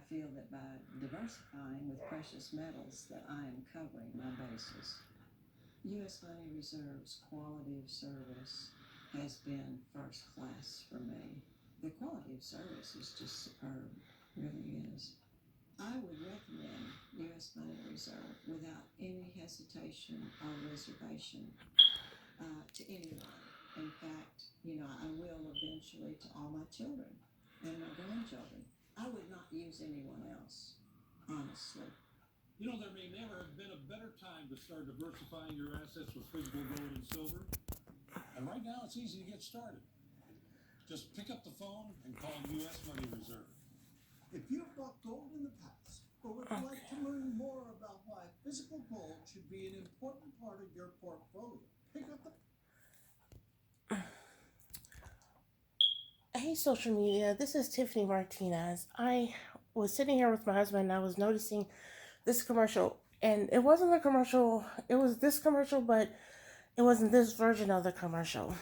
feel that by diversifying with precious metals that I am covering my bases. U.S. Money Reserve's quality of service has been first class for me. The quality of service is just superb, really is. I would recommend U.S. Money Reserve without any hesitation or reservation to anyone. In fact, I will eventually to all my children and my grandchildren. I would not use anyone else, honestly. There may never have been a better time to start diversifying your assets with physical gold and silver. And right now, it's easy to get started. Just pick up the phone and call U.S. Money Reserve. If you've bought gold in the past, or would like to learn more about why physical gold should be an important part of your portfolio, pick up the... Hey, social media, this is Tiffany Martinez. I was sitting here with my husband and I was noticing this commercial, and it wasn't a commercial, it was this commercial, but it wasn't this version of the commercial.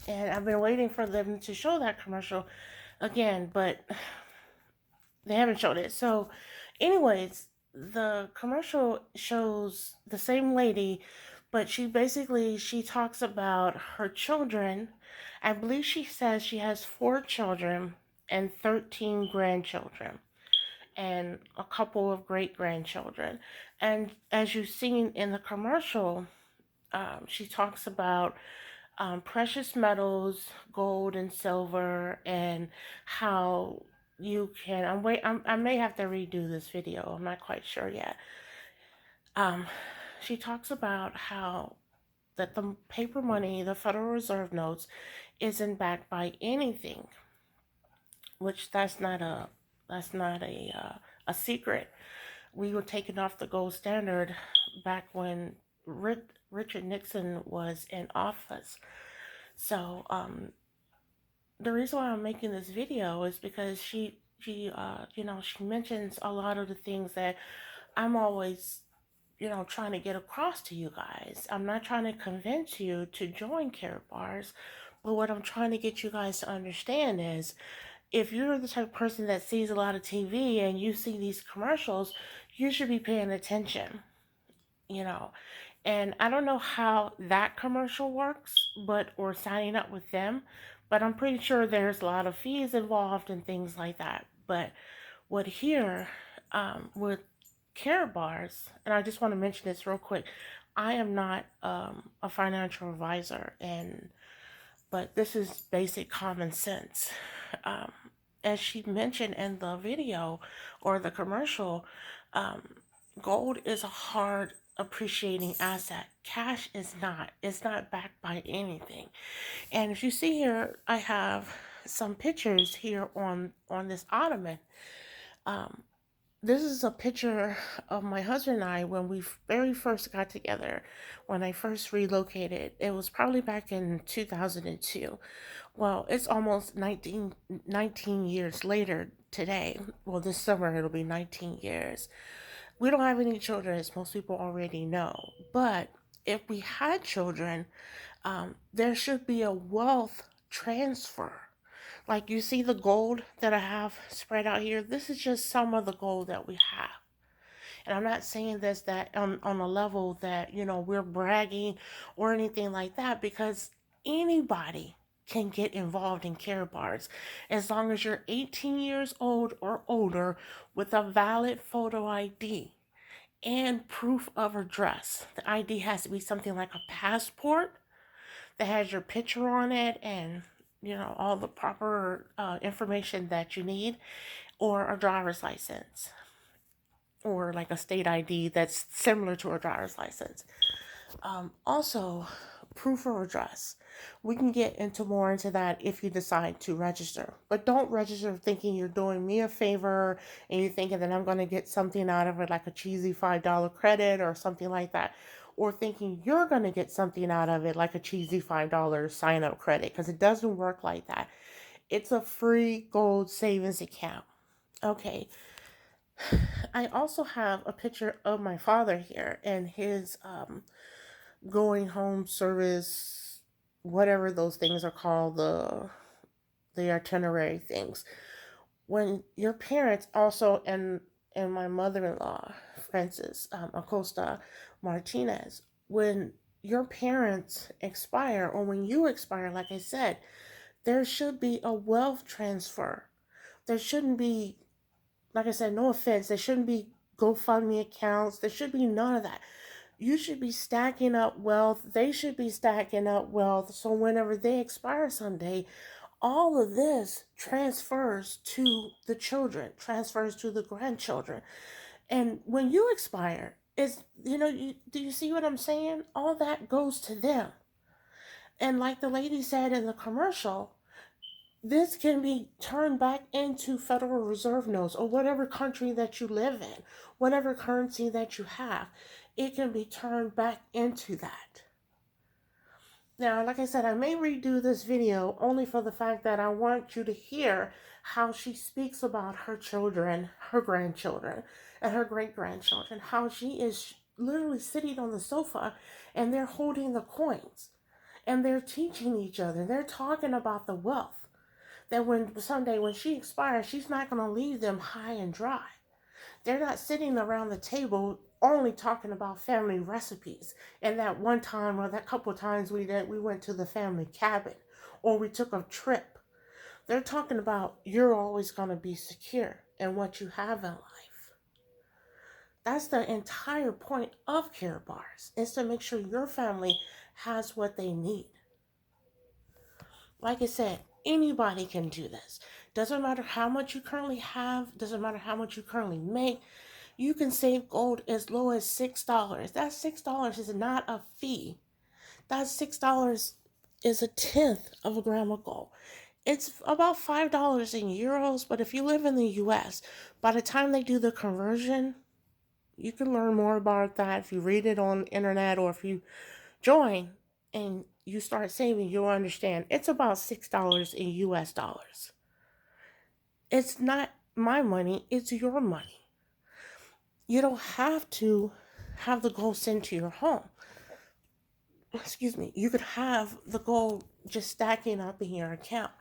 And I've been waiting for them to show that commercial again, but they haven't showed it. So, anyways, the commercial shows the same lady, but she talks about her children. I believe she says she has 4 children and 13 grandchildren and a couple of great grandchildren. And as you've seen in the commercial, she talks about precious metals, gold and silver, and how you can. I may have to redo this video. I'm not quite sure yet. Um, she talks about how that the paper money, the Federal Reserve notes, isn't backed by anything, which that's not a secret. We were taken off the gold standard back when Richard Nixon was in office. So the reason why I'm making this video is because she mentions a lot of the things that I'm always trying to get across to you guys. I'm not trying to convince you to join Karatbars, but what I'm trying to get you guys to understand is if you're the type of person that sees a lot of TV and you see these commercials, you should be paying attention, you know. And I don't know how that commercial works, but or signing up with them, but I'm pretty sure there's a lot of fees involved and things like that. But what here with Karatbars, and I just want to mention this real quick. I am not a financial advisor, and but this is basic common sense. Um, as she mentioned in the video or the commercial, um, gold is a hard appreciating asset. Cash is not. It's not backed by anything. And if you see here, I have some pictures here on this ottoman. Um, this is a picture of my husband and I when we very first got together, when I first relocated. It was probably back in 2002. Well, it's almost 19 years later today. Well, this summer it'll be 19 years. We don't have any children, as most people already know. But if we had children, there should be a wealth transfer. Like you see the gold that I have spread out here, this is just some of the gold that we have. And I'm not saying this that on a level that, we're bragging or anything like that, because anybody can get involved in Karatbars as long as you're 18 years old or older with a valid photo ID and proof of address. The ID has to be something like a passport that has your picture on it and all the proper information that you need, or a driver's license, or like a state ID that's similar to a driver's license. Also, proof of address. We can get into that if you decide to register. But don't register thinking you're doing me a favor and you're thinking that I'm going to get something out of it, like a cheesy $5 credit or something like that. Or thinking you're going to get something out of it, like a cheesy $5 sign up credit, because it doesn't work like that. It's a free gold savings account. Okay, I also have a picture of my father here and his going home service, whatever those things are called, the itinerary things. when your parents also, and my mother-in-law, Frances Acosta Martinez, when your parents expire, or when you expire, like I said, there should be a wealth transfer. There shouldn't be, like I said, no offense, there shouldn't be GoFundMe accounts. There should be none of that. You should be stacking up wealth. They should be stacking up wealth. So whenever they expire someday, all of this transfers to the children, transfers to the grandchildren. And when you expire, do you see what I'm saying? All that goes to them. And like the lady said in the commercial, this can be turned back into Federal Reserve notes, or whatever country that you live in, whatever currency that you have, it can be turned back into that. Now, like I said, I may redo this video only for the fact that I want you to hear how she speaks about her children, her grandchildren, and her great-grandchildren, how she is literally sitting on the sofa and they're holding the coins and they're teaching each other. They're talking about the wealth that when someday when she expires, she's not going to leave them high and dry. They're not sitting around the table only talking about family recipes. And that one time or that couple of times we went to the family cabin or we took a trip. They're talking about you're always going to be secure in what you have in life. That's the entire point of Karatbars, is to make sure your family has what they need. Like I said, anybody can do this. Doesn't matter how much you currently have, doesn't matter how much you currently make. You can save gold as low as $6. That $6 is not a fee. That $6 is a tenth of a gram of gold. It's about $5 in euros, but if you live in the US, by the time they do the conversion, you can learn more about that if you read it on the internet, or if you join and you start saving, you'll understand. It's about $6 in US dollars. It's not my money, it's your money. You don't have to have the gold sent to your home. Excuse me. You could have the gold just stacking up in your account.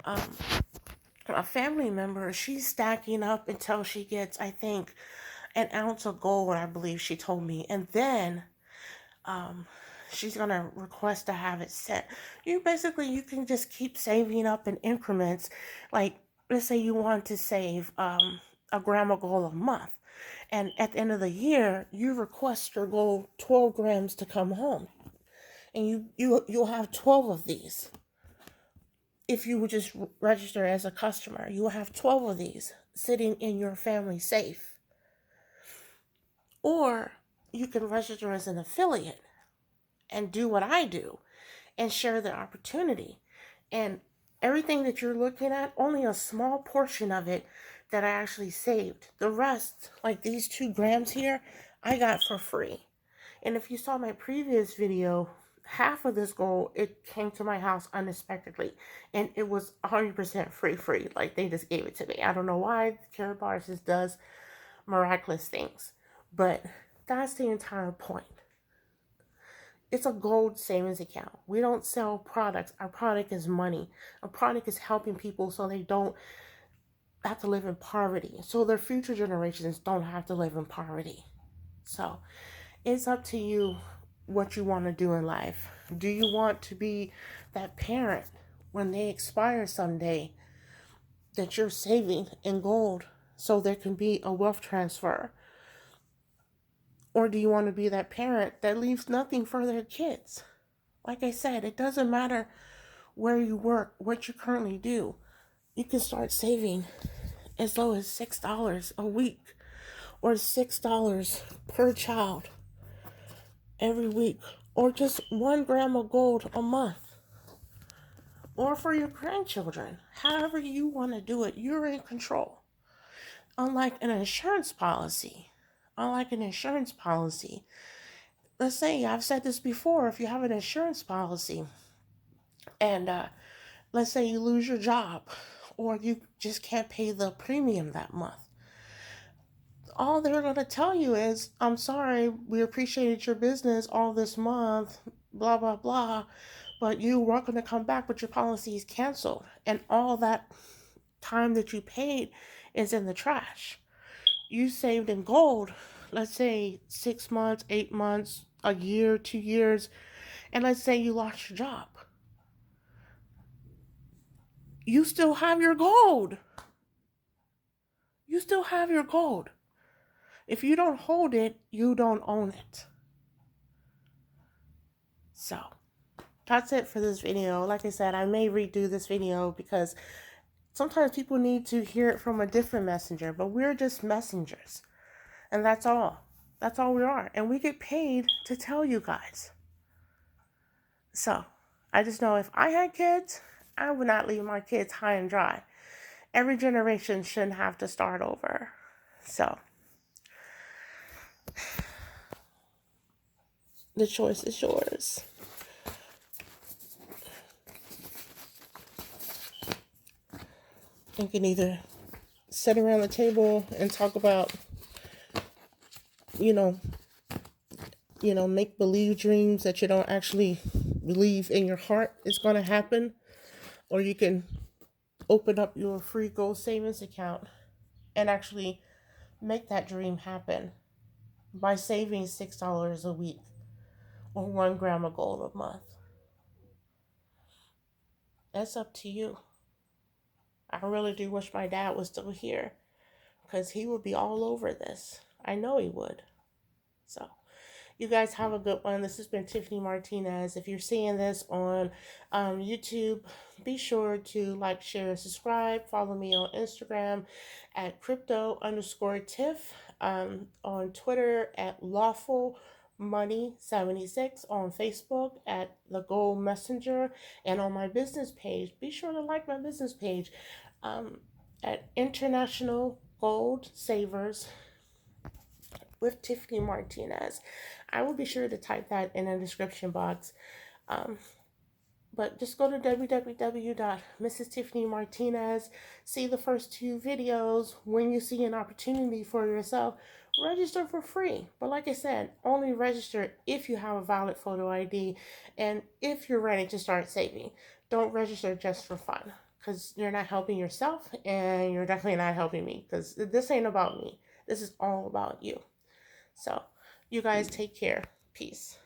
A family member, she's stacking up until she gets, I think, an ounce of gold, I believe she told me. And then she's going to request to have it sent. You can just keep saving up in increments. Like, let's say you want to save a gram of gold a month. And at the end of the year, you request your gold 12 grams to come home. And you'll have 12 of these. If you would just register as a customer, you will have 12 of these sitting in your family safe. Or you can register as an affiliate and do what I do and share the opportunity. And everything that you're looking at, only a small portion of it that I actually saved. The rest, like these 2 grams here, I got for free. And if you saw my previous video, half of this gold, it came to my house unexpectedly. And it was 100% free. Like, they just gave it to me. I don't know why Karatbars just does miraculous things. But that's the entire point. It's a gold savings account. We don't sell products. Our product is money. Our product is helping people so they don't have to live in poverty, so their future generations don't have to live in poverty. So it's up to you what you want to do in life. Do you want to be that parent when they expire someday that you're saving in gold so there can be a wealth transfer? Or do you want to be that parent that leaves nothing for their kids? Like I said, it doesn't matter where you work, what you currently do. You can start saving as low as $6 a week, or $6 per child every week, or just 1 gram of gold a month, or for your grandchildren. However you want to do it, you're in control. Unlike an insurance policy, let's say, I've said this before, if you have an insurance policy and let's say you lose your job, or you just can't pay the premium that month, all they're going to tell you is, I'm sorry, we appreciated your business all this month, blah, blah, blah, but you weren't going to come back, but your policy is canceled. And all that time that you paid is in the trash. You saved in gold, let's say 6 months, 8 months, a year, 2 years, and let's say you lost your job. You still have your gold. You still have your gold. If you don't hold it, you don't own it. So, that's it for this video. Like I said, I may redo this video because sometimes people need to hear it from a different messenger, but we're just messengers. And that's all. That's all we are. And we get paid to tell you guys. So, I just know if I had kids, I would not leave my kids high and dry. Every generation shouldn't have to start over. So, the choice is yours. You can either sit around the table and talk about, make believe dreams that you don't actually believe in your heart is going to happen, or you can open up your free gold savings account and actually make that dream happen by saving $6 a week or 1 gram of gold a month. That's up to you. I really do wish my dad was still here because he would be all over this. I know he would. So, you guys have a good one. This has been Tiffany Martinez. If you're seeing this on YouTube, be sure to like, share, subscribe. Follow me on Instagram at crypto_tiff. On Twitter at lawfulmoney76. On Facebook at the Gold Messenger. And on my business page, be sure to like my business page at International Gold Savers with Tiffany Martinez. I will be sure to type that in the description box. But just go to www.mrstiffanymartinez. See the first 2 videos. When you see an opportunity for yourself, register for free. But like I said, only register if you have a valid photo ID and if you're ready to start saving. Don't register just for fun, because you're not helping yourself and you're definitely not helping me, because this ain't about me. This is all about you. So, you guys take care. Peace.